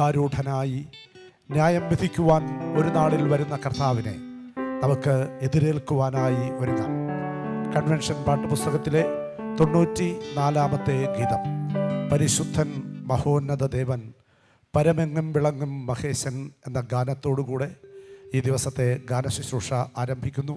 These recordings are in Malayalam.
സിംഹാരൂഢനായി ന്യായം വിധിക്കുവാൻ ഒരു നാളിൽ വരുന്ന കർത്താവിനെ നമുക്ക് എതിരേൽക്കുവാനായി ഒരുങ്ങാം. കൺവെൻഷൻ പാട്ടുപുസ്തകത്തിലെ 94-ാമത്തെ ഗീതം, പരിശുദ്ധൻ മഹോന്നത ദേവൻ പരമെങ്ങും വിളങ്ങും മഹേശൻ എന്ന ഗാനത്തോടുകൂടെ ഈ ദിവസത്തെ ഗാനശുശ്രൂഷ ആരംഭിക്കുന്നു.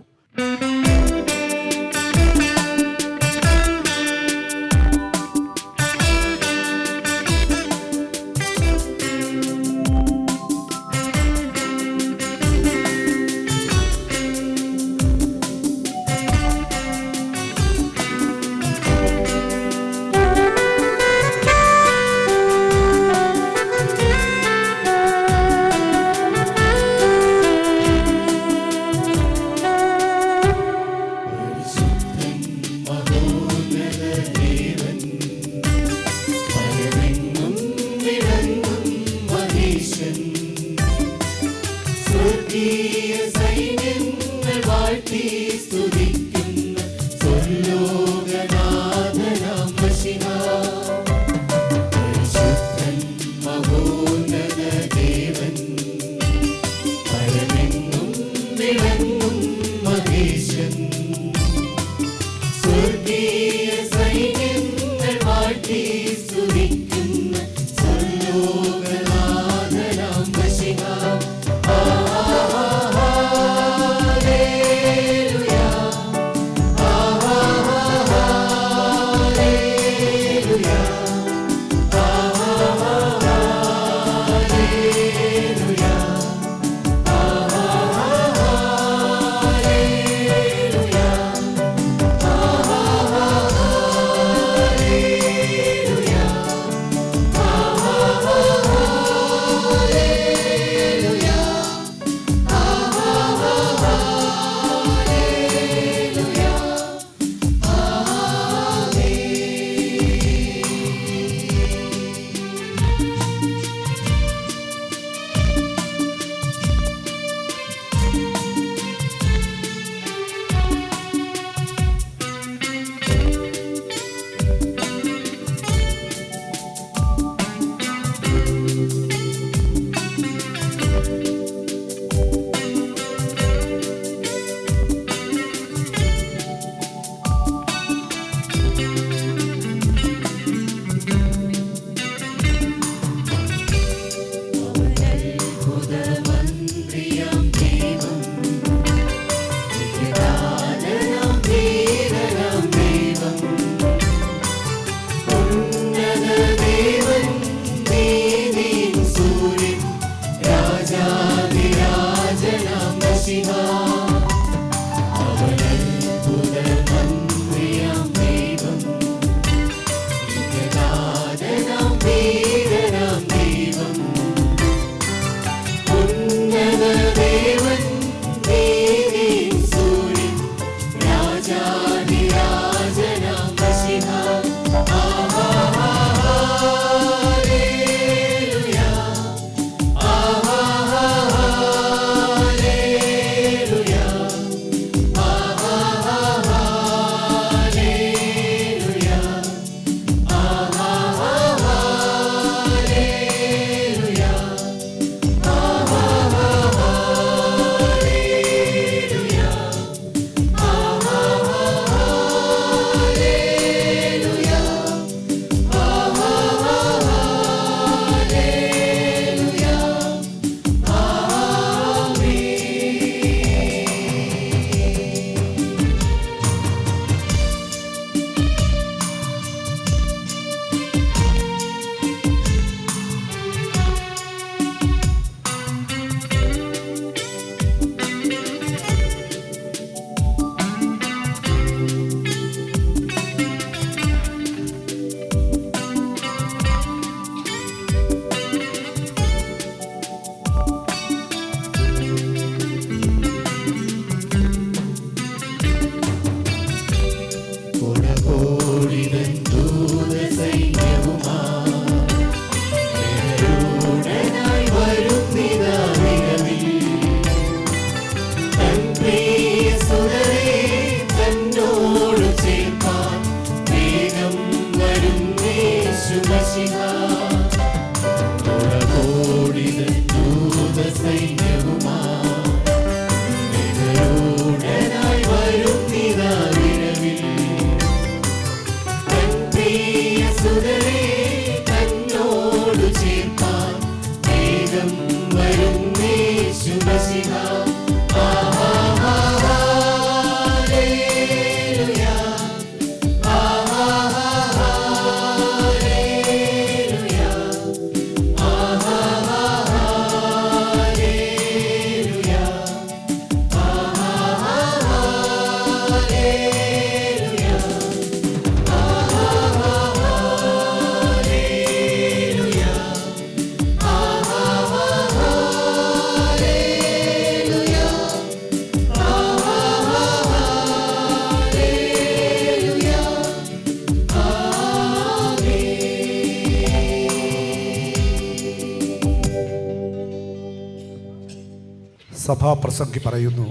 സഭാപ്രസംഗി പറയുന്നു,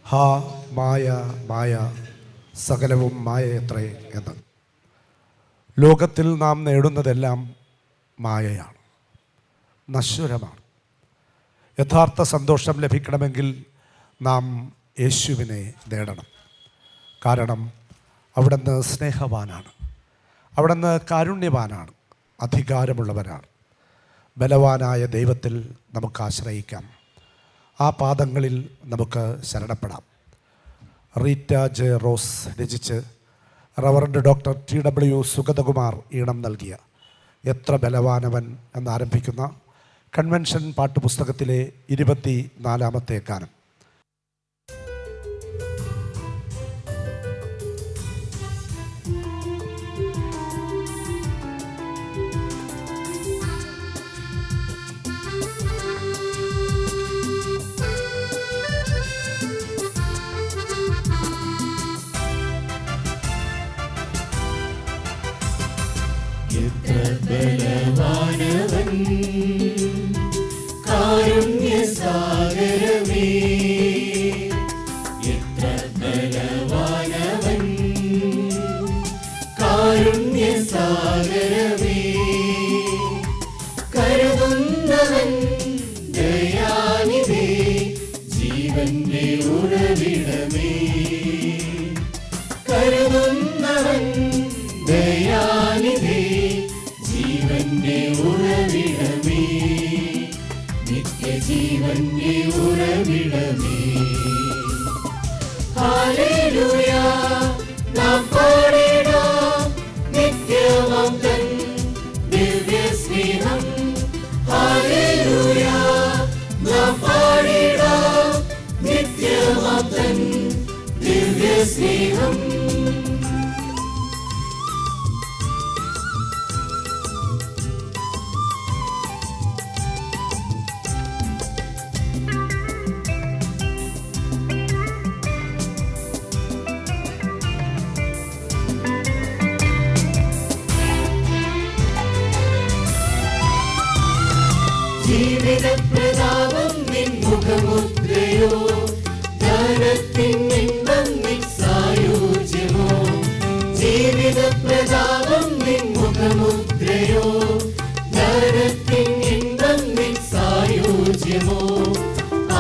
ഹാ മായ മായ, സകലവും മായയത്രേ എന്ന്. ലോകത്തിൽ നാം നേടുന്നതെല്ലാം മായയാണ്, നശ്വരമാണ്. യഥാർത്ഥ സന്തോഷം ലഭിക്കണമെങ്കിൽ നാം യേശുവിനെ നേടണം. കാരണം അവിടുന്ന് സ്നേഹവാനാണ്, അവിടുന്ന് കാരുണ്യവാനാണ്, അധികാരമുള്ളവരാണ്. ബലവാനായ ദൈവത്തിൽ നമുക്ക് ആശ്രയിക്കാം. ആ പാദങ്ങളിൽ നമുക്ക് ശരണപ്പെടാം. റീറ്റ ജെ റോസ് രചിച്ച് റവറൻഡ് ഡോക്ടർ TW സുഗതകുമാർ ഈണം നൽകിയ എത്ര ബലവാനവൻ എന്നാരംഭിക്കുന്ന കൺവെൻഷൻ പാട്ടുപുസ്തകത്തിലെ 24-ാമത്തെ ഗാനം. ബലവാനവൻ കാരുണ്യസാഗരമേ, എത്ര ബലവാനവൻ കാരുണ്യസാഗരമേ, കരുതുന്നവൻ ദയാനിധേ, ജീവന്റെ ഉറവിടമേ, കരുതുന്നവൻ ദയാനിധേ, ജീവന്റെ ഉറവിടമേ, നിത്യജീവന്റെ ഉറവിടമേ. ഹല്ലേലൂയ, നാം പാടിടാം നിത്യമാം തൻ ദിവ്യസ്നേഹം. ഹല്ലേലൂയ, നാം പാടിടാം നിത്യമാം തൻ ദിവ്യസ്നേഹം. ജീവിതപ്രതാപം നിൻ മുഖമുദ്രയോ, ധനത്തിൻ ഇன்பം നിൻ സായുജ്യമോ. ജീവിതപ്രതാപം നിൻ മുഖമുദ്രയോ, ധനത്തിൻ ഇன்பം നിൻ സായുജ്യമോ.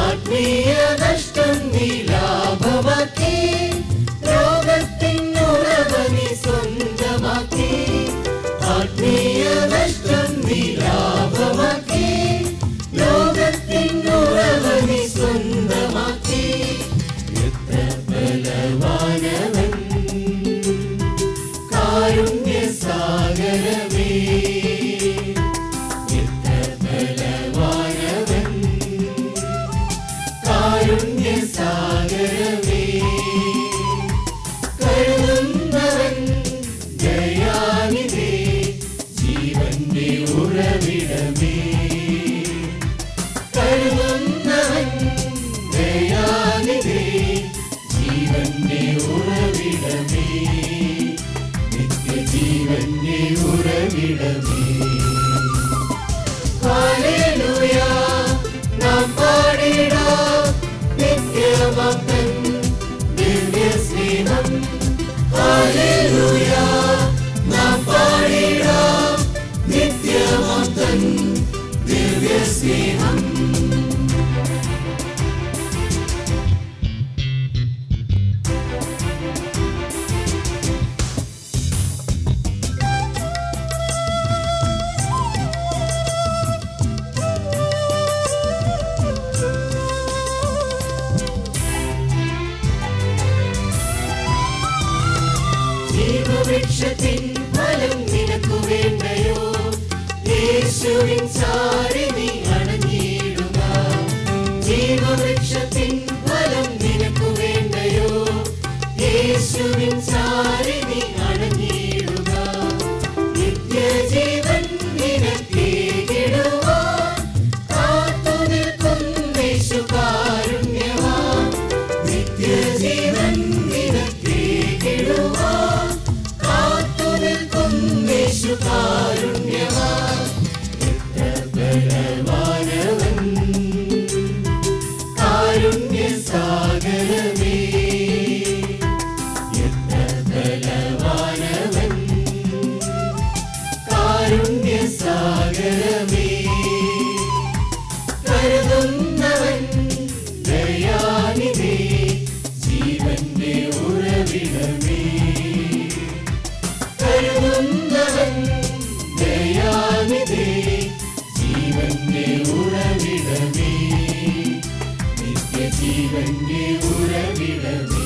ആത്മീയ നഷ്ടം നീ ലാഭമാക്കി, ലോകത്തിൻ ഉറവ നീ സ്വന്തമാക്കി. ആത്മീയ നഷ്ടം നീ ലാഭമാക്കി, ലോകത്തിനുറവനി സ്വന്തമാക്കി. എത്ര ബലവാനവൻ കാരുണ്യസാഗരമേ, എത്ര ബലവാനവൻ കാരുണ്യസാഗരമേ, കരുതുന്നവൻ ദയാനിധേ, ജീവന്റെ ഉറവിടമേ, കരുതുന്നവൻ ദയാനിധേ, ജീവന്റെ ഉറവിടമേ, നിത്യജീവന്റെ ഉറവിടമേ. ഹല്ലേലൂയ, നാം പാടിടാം നിത്യമാം തൻ ദിവ്യസ്നേഹം. ഹല്ലേലൂയ, നാം പാടിടാം നിത്യമാം തൻ സ്നേഹം ജീവവൃക്ഷത്തിൻ ഫലം നിനക്കു വേണ്ടയോ യേശുവിൻ ചാരി നീ അണഞ്ഞിടുക ജീവവൃക്ഷത്തിൻ ഫലം നിനക്കു വേണ്ടയോ യേശുവിൻ ചാരി നീ അണഞ്ഞിടുക നിത്യജീവൻ നിനക്കേകിടുവാൻ കാത്തുനിൽക്കും യേശു കാരുണ്യവാൻ നിത്യജീവൻ നിനക്കേകിടുവാൻ കാത്തുനിൽക്കും യേശു കാരുണ്യവാൻ ബലവാനവൻ കാരുണ്യസാഗരമേ ബലവാനവൻ കാരുണ്യസാഗരമേ കരുതുന്നവൻ ദയാനിധി ജീവന്റെ ഉറവിടമേ കരുതുന്നവൻ ദയാനിധി ജീവന്റെ ഉറവിടമേ നിത്യജീവന്റെ ഉറവിടമേ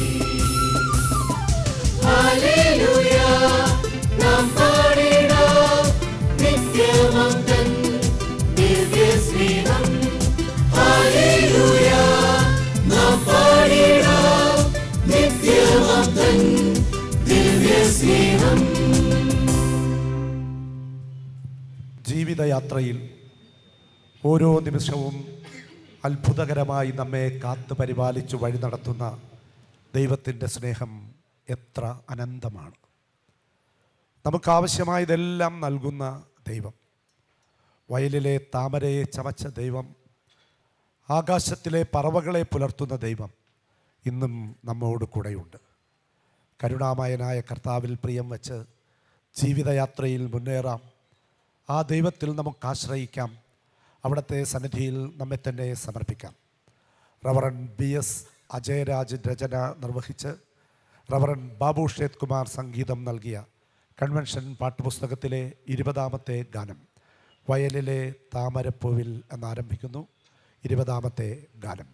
ഹല്ലേലൂയ നാം പാടിടാം നിത്യമാം തൻ ദിവ്യസ്നേഹം ഹല്ലേലൂയ നാം പാടിടാം നിത്യമാം തൻ ദിവ്യസ്നേഹം ജീവിതയാത്രയിൽ ഓരോ നിമിഷവും അത്ഭുതകരമായി നമ്മെ കാത്തു പരിപാലിച്ചു വഴി നടത്തുന്ന ദൈവത്തിൻ്റെ സ്നേഹം എത്ര അനന്തമാണ്. നമുക്കാവശ്യമായതെല്ലാം നൽകുന്ന ദൈവം, വയലിലെ താമരയെ ചമച്ച ദൈവം, ആകാശത്തിലെ പറവകളെ പുലർത്തുന്ന ദൈവം ഇന്നും നമ്മോട് കൂടെയുണ്ട്. കരുണാമയനായ കർത്താവിൽ പ്രിയം വച്ച് ജീവിതയാത്രയിൽ മുന്നേറാം. ആ ദൈവത്തിൽ നമുക്ക് ആശ്രയിക്കാം. അവിടുത്തെ സന്നിധിയിൽ നമ്മെ തന്നെ സമർപ്പിക്കാം. റവറൻ BS അജയരാജ് രചന നിർവഹിച്ച് റവറൻ ബാബു ഷേത് കുമാർ സംഗീതം നൽകിയ കൺവെൻഷൻ പാട്ടുപുസ്തകത്തിലെ 20ാമത്തെ ഗാനം വയലിലെ താമരപ്പൂവിൽ എന്നാരംഭിക്കുന്നു. 20ാമത്തെ ഗാനം.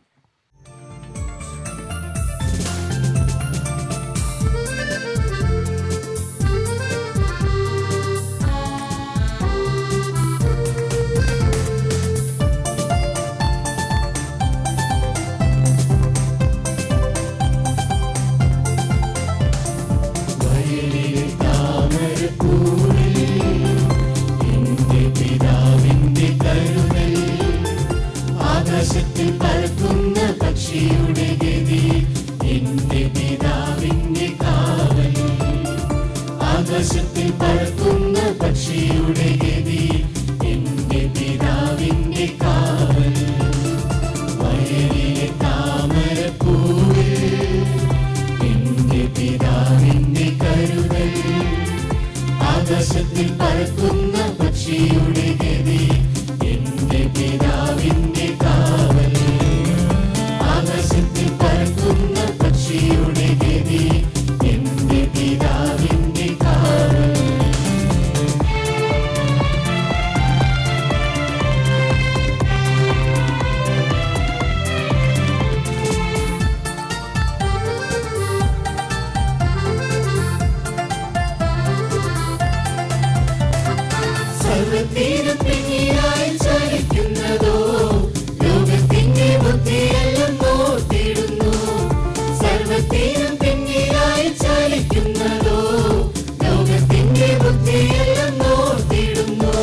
ആകാശത്തിൽ പറക്കുന്ന പക്ഷിയുടെ ഗതി എന്റെ പിതാവിന്റെ കാവൽ ആകാശത്തിൽ പറക്കുന്ന പക്ഷിയുടെ ഗതി എന്റെ പിതാവിന്റെ കാവൽ വയലിലെ താമരപ്പൂവിൽ എന്റെ പിതാവിന്റെ കരുതൽ ആകാശത്തിൽ പറക്കുന്ന പക്ഷിയുടെ ഗതി എന്റെ പിതാവിന്റെ കാവൽ ആകാശത്തിൽ പറക്കുന്ന പക്ഷിയുടെ ഗതി എന്റെ പിതാവിന്റെ കാവൽ സർവ്വതീരത്തിനായി ചലിക്കുന്നതോ ലോകത്തിന്റെ ബുദ്ധിയെല്ലാം നോട്ടിടുന്നു സർവ്വതീരം പിന്നിലായി ചലിക്കുന്നതോ ലോകത്തിന്റെ ബുദ്ധിയെല്ലാം നോട്ടിടുന്നു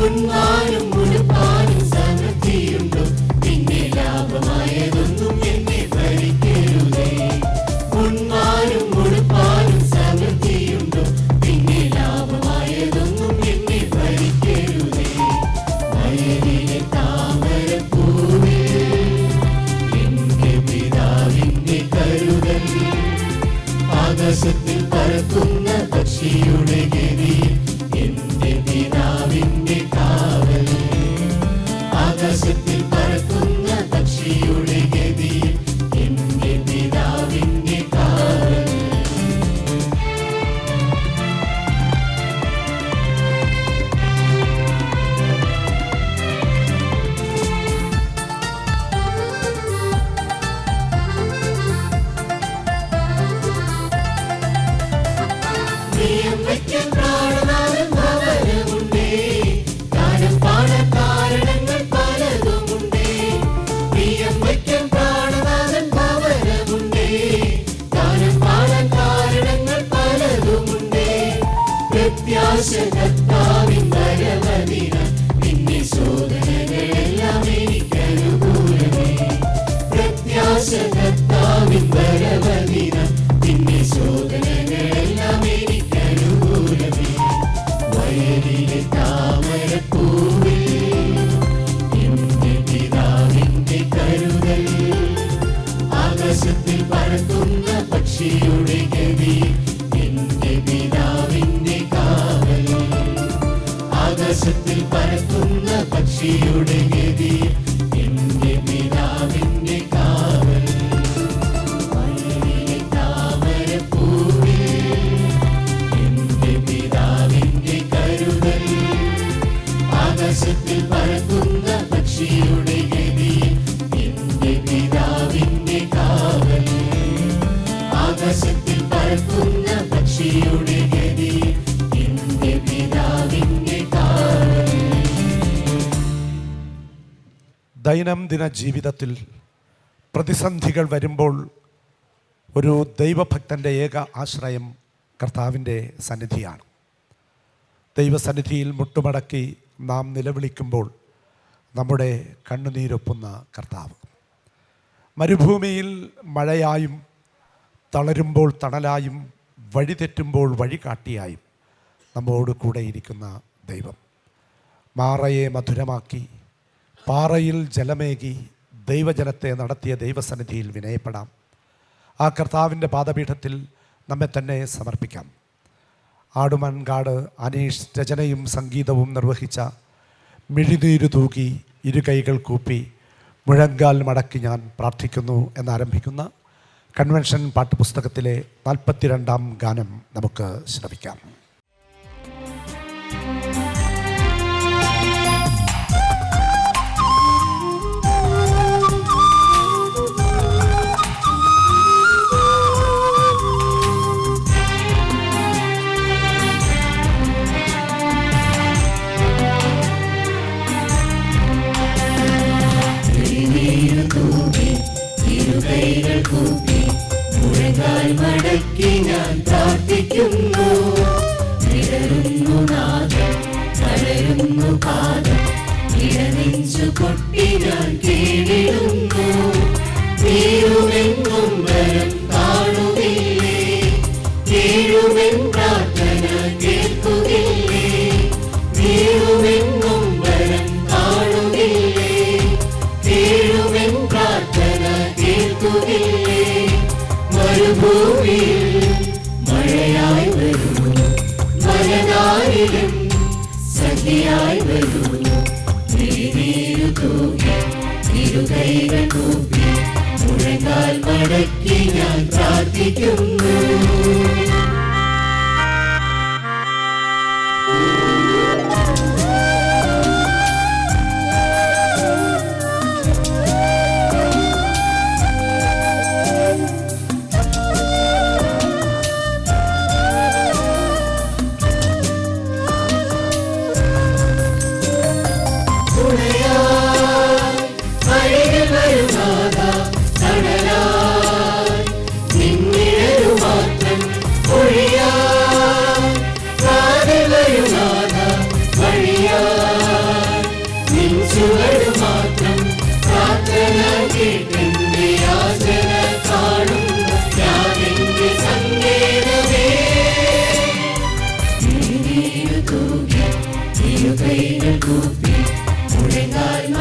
ഉന്മാനും മുഴുപ്പാനും സമൃദ്ധിയുണ്ടോ പിന്നെ ലാഭമായതൊന്നും എന്നെ ഭരിക്കരുതേ ഉന്മാനും മുഴുപ്പാനും സമൃദ്ധിയുണ്ടോ പിന്നെ ലാഭമായതൊന്നും എന്നെ ഭരിക്കരുതേ വയലിലെ താമരപ്പൂവിൽ എന്റെ പിതാവിന്റെ കരുതൽ ആകാശത്തിൽ പറക്കുന്ന പക്ഷിയുടെ ഗതി എന്റെ പിതാവിന്റെ കാവൽ ആകാശത്തിൽ പറക്കുന്ന പക്ഷിയുടെ ഗതിയിൽ എന്റെ പിതാവിന്റെ കാവൽ. പ്രിയം വയ്ക്കാൻ പ്രാണനാഥൻ ഭവനമുണ്ടേ, ഗാനം പാടാൻ കാരണങ്ങൾ പലതുമുണ്ടേ. പ്രിയം വയ്ക്കാൻ പ്രാണനാഥൻ ഭവനമുണ്ടേ, ഗാനം പാടാൻ കാരണങ്ങൾ പലതുമുണ്ടേ. പ്രത്യാശ കർത്താവിൻ വരവതിനാൽ നിന്നെ ശോധനകളെല്ലാം എനിക്കനുകൂലമേ. പ്രത്യാശ കർത്താവിൻ വരവതിനാൽ നിന്നെ ശോധനകളെല്ലാം എനിക്കനുകൂലമേ. വയലിലെ താമരപ്പൂവിൽ എന്റെ പിതാവിന്റെ കരുതൽ. ആകാശത്തിൽ പറക്കുന്ന പക്ഷിയുടെ ഗതി എന്റെ പിതാവിന്റെ കാവൽ. ആകാശത്തിൽ പറക്കുന്ന പക്ഷിയുടെ ഗതി എന്റെ പിതാവിന്റെ കാവൽ. വയലിലെ താമരപ്പൂവിൽ എന്റെ പിതാവിന്റെ കരുതൽ. ആകാശത്തിൽ പറക്കുന്ന പക്ഷിയുടെ ഗതി എന്റെ പിതാവിന്റെ കാവൽ. ആകാശത്തിൽ പറക്കുന്ന പക്ഷിയുടെ ഗതി എന്റെ പിതാവിന്റെ കാവൽ. ദൈനംദിന ജീവിതത്തിൽ പ്രതിസന്ധികൾ വരുമ്പോൾ ഒരു ദൈവഭക്തൻ്റെ ഏക ആശ്രയം കർത്താവിൻ്റെ സന്നിധിയാണ്. ദൈവസന്നിധിയിൽ മുട്ടുമടക്കി നാം നിലവിളിക്കുമ്പോൾ നമ്മുടെ കണ്ണുനീരൊപ്പുന്ന കർത്താവ്, മരുഭൂമിയിൽ മഴയായും തളരുമ്പോൾ തണലായും വഴിതെറ്റുമ്പോൾ വഴികാട്ടിയായും നമ്മോട് കൂടെ ഇരിക്കുന്ന ദൈവം, മാറയെ മധുരമാക്കി പാറയിൽ ജലമേകി ദൈവജനത്തെ നടത്തിയ ദൈവസന്നിധിയിൽ വിനയപ്പെടാം. ആ കർത്താവിൻ്റെ പാദപീഠത്തിൽ നമ്മെ തന്നെ സമർപ്പിക്കാം. ആടുമൻകാട് അനീഷ് രചനയും സംഗീതവും നിർവഹിച്ച മിഴിനീരു തൂകി ഇരുകൈകൾ കൂപ്പി മുഴങ്കാൽ മടക്കി ഞാൻ പ്രാർത്ഥിക്കുന്നു എന്നാരംഭിക്കുന്ന കൺവെൻഷൻ പാട്ടുപുസ്തകത്തിലെ 42-ാം ഗാനം നമുക്ക് ശ്രവിക്കാം. ഇരുകൈകൾ കൂപ്പി മുഴങ്കാൽ മടക്കി ഞാൻ പ്രാർത്ഥിക്കുന്നു. വിടരുന്നു നാദം, തളരുന്നു പാദം, ഇടനെഞ്ചു പൊട്ടി ഞാൻ കീഴിടുന്നു. വീഴുമെന്നും വരം കാണുകില്ലേ, കേഴുമെൻ പ്രാർത്ഥന കേൾക്കുകില്ലേ. വീഴുമെന്നും വരം കാണുകില്ലേ, കേഴുമെൻ പ്രാർത്ഥന കേൾക്കുകില്ലേ. മരുഭൂമിയിൽ മഴയായി വരുന്നു, മലനാരിലും സഖിയായി വരുന്നു. നീരു തൂകി ഇരുകൈകൾ കൂപ്പി മുഴങ്കാൽ മടക്കി ഞാൻ പ്രാർത്ഥിക്കുന്നു.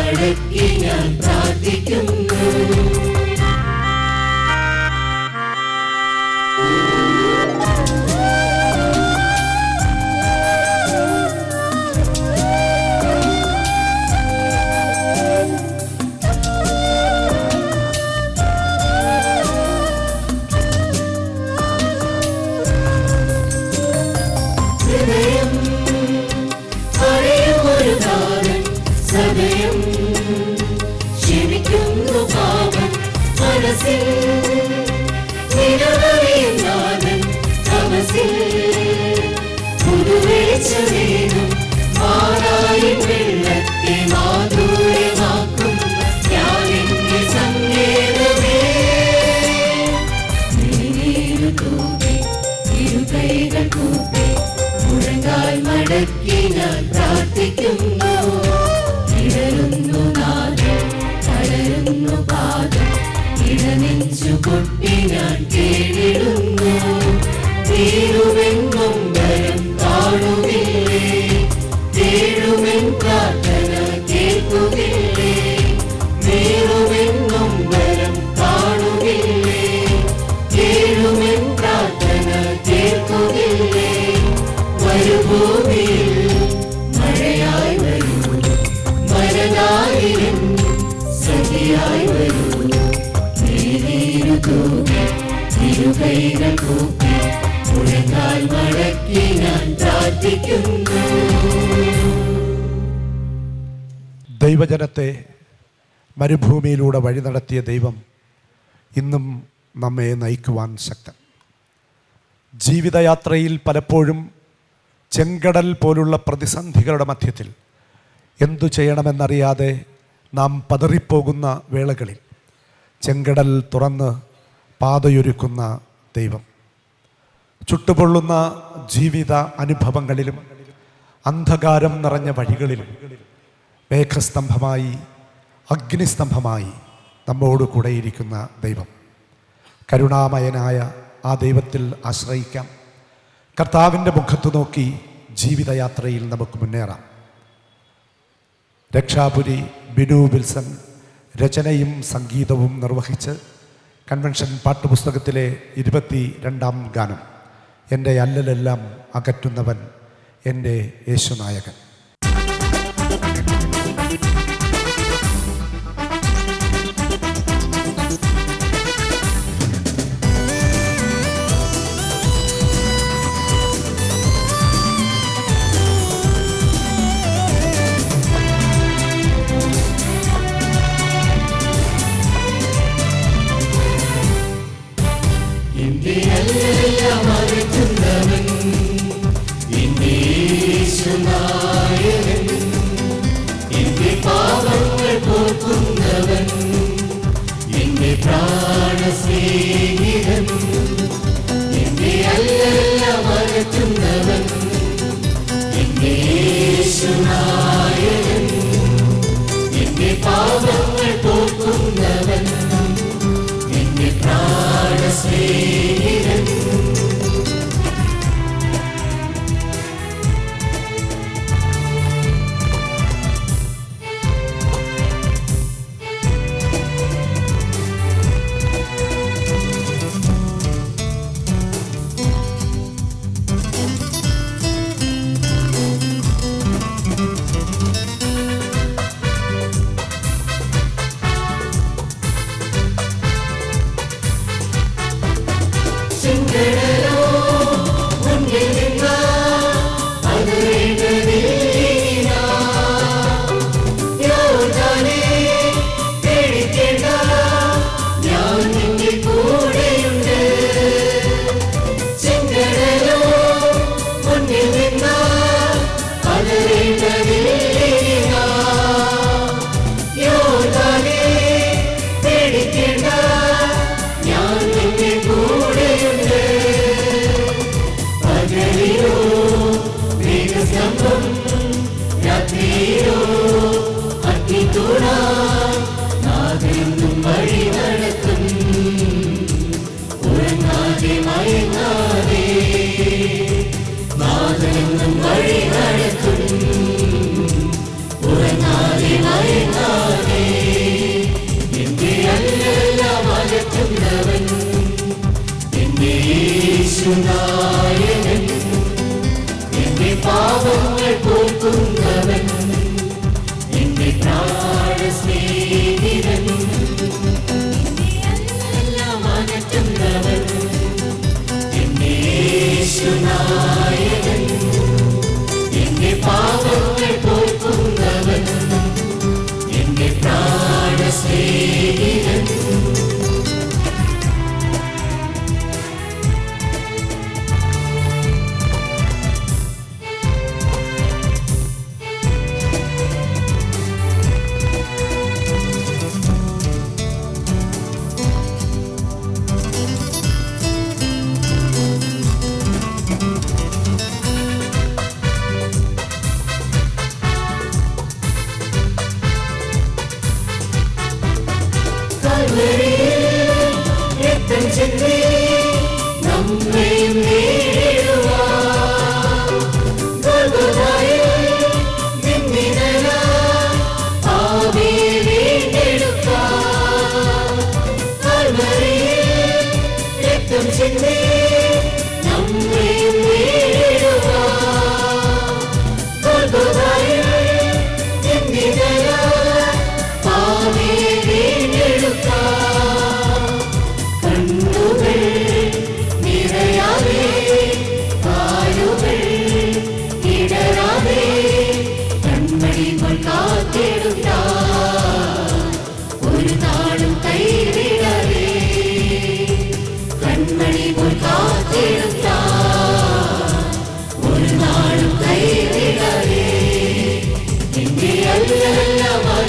മടക്കി ഞാൻ പ്രാർത്ഥിക്കുന്നു. വരനായിരം സഖിയായി വരൂ. നീരു തൂകി തിരുകൈകൾ കൂപ്പി മുഴങ്ങാൽ മടക്കി ഞാൻ പ്രാർത്ഥിക്കുന്നു. ദൈവജനത്തെ മരുഭൂമിയിലൂടെ വഴി നടത്തിയ ദൈവം ഇന്നും നമ്മെ നയിക്കുവാൻ ശക്തൻ. ജീവിതയാത്രയിൽ പലപ്പോഴും ചെങ്കടൽ പോലുള്ള പ്രതിസന്ധികളുടെ മധ്യത്തിൽ എന്തു ചെയ്യണമെന്നറിയാതെ നാം പതറിപ്പോകുന്ന വേളകളിൽ ചെങ്കടൽ തുറന്ന് പാതയൊരുക്കുന്ന ദൈവം ചുട്ടുപൊള്ളുന്ന ജീവിത അനുഭവങ്ങളിലും അന്ധകാരം നിറഞ്ഞ വഴികളിലും മേഘസ്തംഭമായി അഗ്നിസ്തംഭമായി നമ്മോട് കൂടെയിരിക്കുന്ന ദൈവം. കരുണാമയനായ ആ ദൈവത്തിൽ ആശ്രയിക്കാം. കർത്താവിൻ്റെ മുഖത്ത് നോക്കി ജീവിതയാത്രയിൽ നമുക്ക് മുന്നേറാം. രക്ഷാപുരി ബിനു വിൽസൺ രചനയും സംഗീതവും നിർവഹിച്ച് കൺവെൻഷൻ പാട്ടുപുസ്തകത്തിലെ 22-ാം ഗാനം, എൻ്റെ അല്ലലെല്ലാം അകറ്റുന്നവൻ എൻ്റെ യേശുനായകൻ. Golgotha,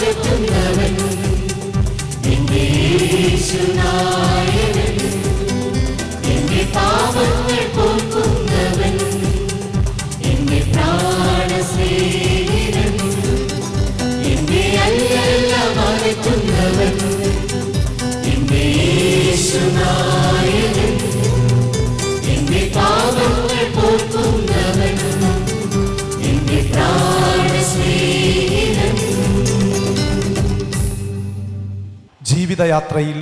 മാറ്റുന്നവൻ എന്റെ യേശുനായകൻ, എന്റെ പാപങ്ങൾ പോക്കുന്നവൻ, എന്റെ പ്രാണസ്നേഹിതൻ, എന്റെ അല്ലെല്ലാം മാറ്റുന്നവൻ എന്റെ യേശുനായകൻ, എന്റെ പാപങ്ങൾ പോക്കുന്നവൻ, എന്റെ പ്രാണസ്നേഹിതൻ. ജീവിതയാത്രയിൽ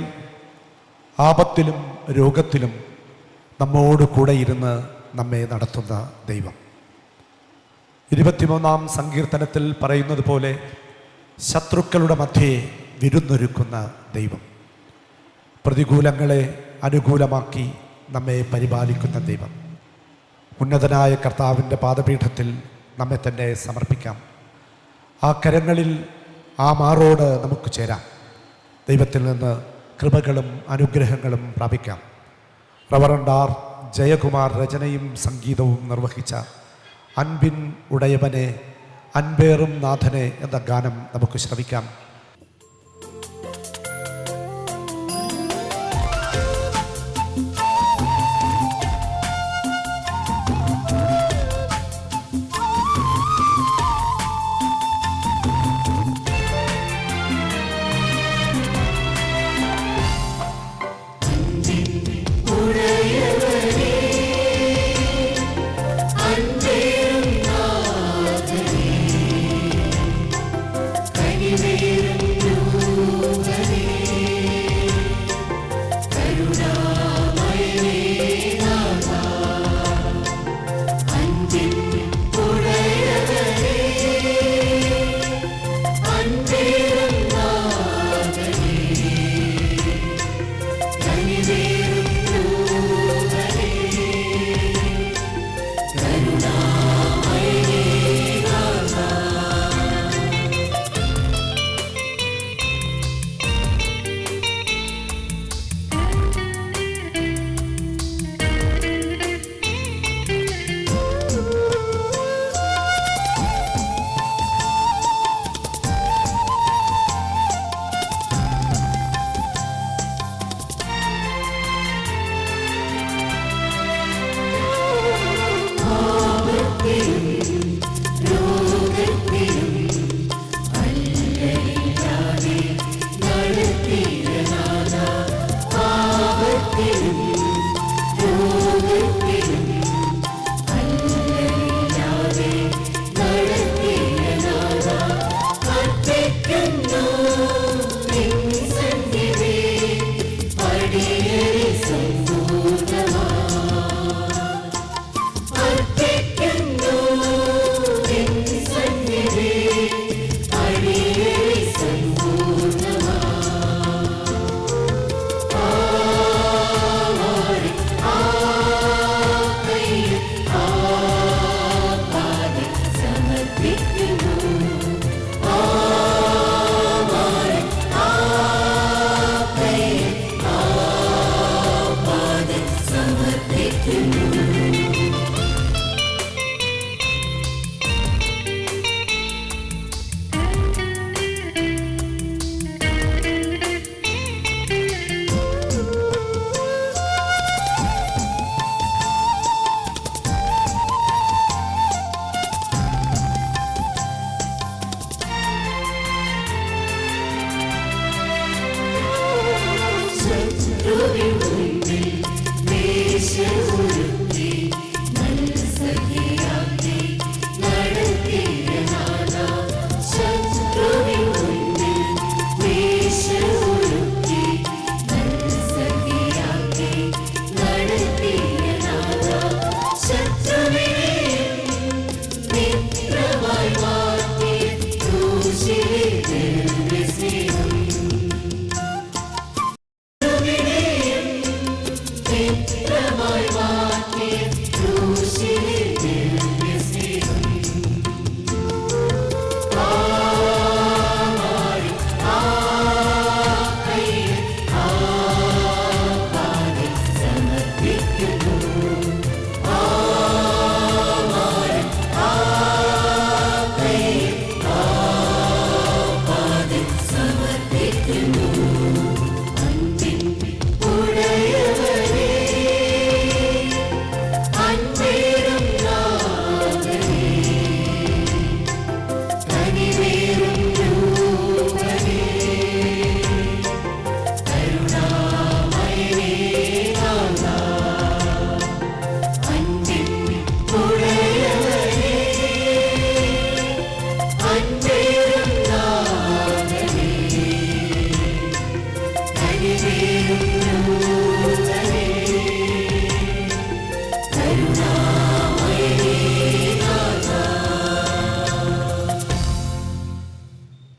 ആപത്തിലും രോഗത്തിലും നമ്മോട് കൂടെ ഇരുന്ന് നമ്മെ നടത്തുന്ന ദൈവം. 23-ാം സങ്കീർത്തനത്തിൽ പറയുന്നത് പോലെ ശത്രുക്കളുടെ മധ്യേ വിരുന്നൊരുക്കുന്ന ദൈവം, പ്രതികൂലങ്ങളെ അനുകൂലമാക്കി നമ്മെ പരിപാലിക്കുന്ന ദൈവം. ഉന്നതനായ കർത്താവിൻ്റെ പാദപീഠത്തിൽ നമ്മെ തന്നെ സമർപ്പിക്കാം. ആ കരങ്ങളിൽ, ആ മാറോട് നമുക്ക് ചേരാം. ദൈവത്തിൽ നിന്ന് കൃപകളും അനുഗ്രഹങ്ങളും പ്രാപിക്കാം. റവറണ്ട് ആർ ജയകുമാർ രചനയും സംഗീതവും നിർവഹിച്ച അൻപിൻ ഉടയവനെ അൻപേറും നാഥനെ എന്ന ഗാനം നമുക്ക് ശ്രവിക്കാം.